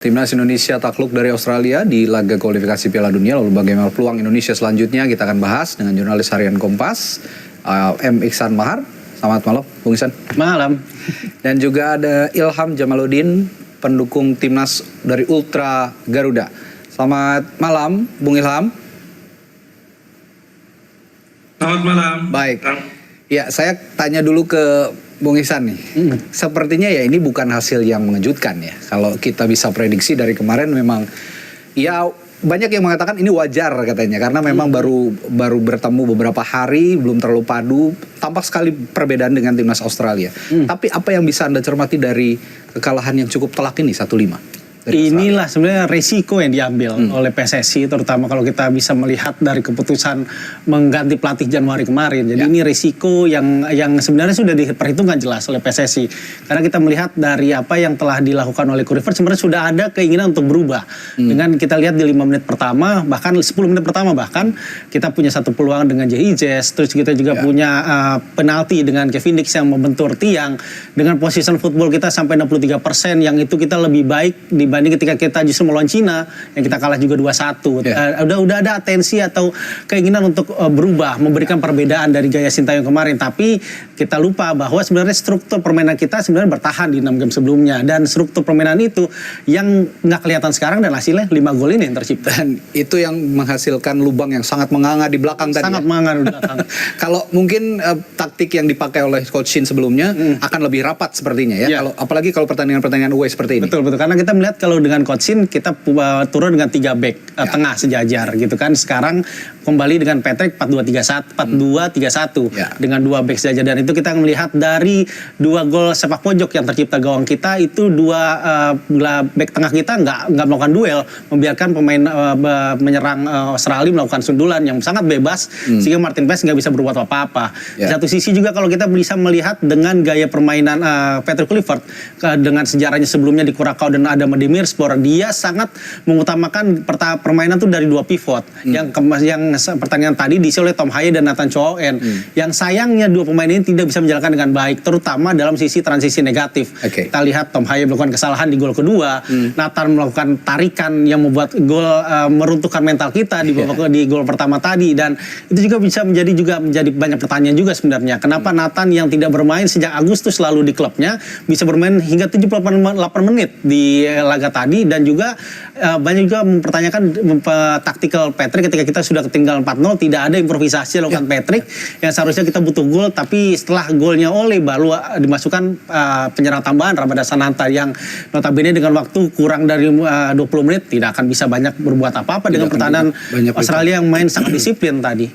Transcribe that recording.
Timnas Indonesia takluk dari Australia di laga kualifikasi Piala Dunia. Lalu bagaimana peluang Indonesia selanjutnya, kita akan bahas dengan jurnalis harian Kompas, M. Iksan Mahar. Selamat malam, Bung Iksan. Malam. Dan juga ada Ilham Jamaluddin, pendukung Timnas dari Ultra Garuda. Selamat malam, Bung Ilham. Selamat malam. Baik. Ya, saya tanya dulu ke Bung Iksan nih. Sepertinya ya ini bukan hasil yang mengejutkan ya. Kalau kita bisa prediksi dari kemarin memang ya banyak yang mengatakan ini wajar katanya karena memang baru bertemu beberapa hari, belum terlalu padu, tampak sekali perbedaan dengan timnas Australia. Tapi apa yang bisa Anda cermati dari kekalahan yang cukup telak ini 1-5? Inilah sebenarnya resiko yang diambil oleh PSSI, terutama kalau kita bisa melihat dari keputusan mengganti pelatih Januari kemarin. Jadi ini resiko yang sebenarnya sudah diperhitungkan jelas oleh PSSI. Karena kita melihat dari apa yang telah dilakukan oleh Kluivert, sebenarnya sudah ada keinginan untuk berubah. Dengan kita lihat di 5 menit pertama, bahkan 10 menit pertama bahkan kita punya satu peluang dengan Jehizes, terus kita juga punya penalti dengan Kevin Dix yang membentur tiang, dengan position football kita sampai 63%, yang itu kita lebih baik dibanding ketika kita justru melawan Cina yang kita kalah juga 2-1. Udah ada atensi atau keinginan untuk berubah, memberikan perbedaan dari gaya Sintayong kemarin. Tapi kita lupa bahwa sebenarnya struktur permainan kita sebenarnya bertahan di 6 game sebelumnya, dan struktur permainan itu yang nggak kelihatan sekarang, dan hasilnya 5 gol ini yang tercipta. Dan itu yang menghasilkan lubang yang sangat menganga di belakang tadi. Sangat menganga di belakang. Kalau mungkin taktik yang dipakai oleh Coach Shin sebelumnya akan lebih rapat sepertinya ya. Kalau apalagi kalau pertandingan-pertandingan away seperti ini. Betul. Karena kita melihat kalau dengan Coach Shin kita turun dengan 3 back tengah sejajar gitu kan. Sekarang kembali dengan Patrick 4-2-3-1 dengan 2 back sejajar, dan itu kita melihat dari 2 gol sepak pojok yang tercipta gawang kita itu 2 back tengah kita nggak melakukan duel, membiarkan pemain menyerang Australia melakukan sundulan yang sangat bebas sehingga Martin Paes nggak bisa berbuat apa-apa. Di satu sisi juga kalau kita bisa melihat dengan gaya permainan Patrick Kluivert dengan sejarahnya sebelumnya di Curacao dan ada Demirspor, dia sangat mengutamakan permainan tuh dari 2 pivot yang pertandingan tadi diisi oleh Tom Haye dan Nathan Chow-En. Yang sayangnya 2 pemain ini tidak bisa menjalankan dengan baik, terutama dalam sisi transisi negatif. Kita lihat Tom Haye melakukan kesalahan di gol kedua, Nathan melakukan tarikan yang membuat gol meruntuhkan mental kita di gol pertama tadi, dan itu juga bisa menjadi banyak pertanyaan juga sebenarnya. Kenapa Nathan yang tidak bermain sejak Agustus lalu di klubnya bisa bermain hingga 78 menit di laga tadi, dan juga banyak juga mempertanyakan taktikal Patrick ketika kita sudah ketinggalan 4-0, tidak ada improvisasi dilakukan Patrick yang seharusnya kita butuh gol, tapi setelah golnya oleh baru dimasukkan penyerang tambahan Ramadhan Sananta yang notabene dengan waktu kurang dari 20 menit tidak akan bisa banyak berbuat apa-apa dengan pertahanan Australia yang main sangat disiplin tadi.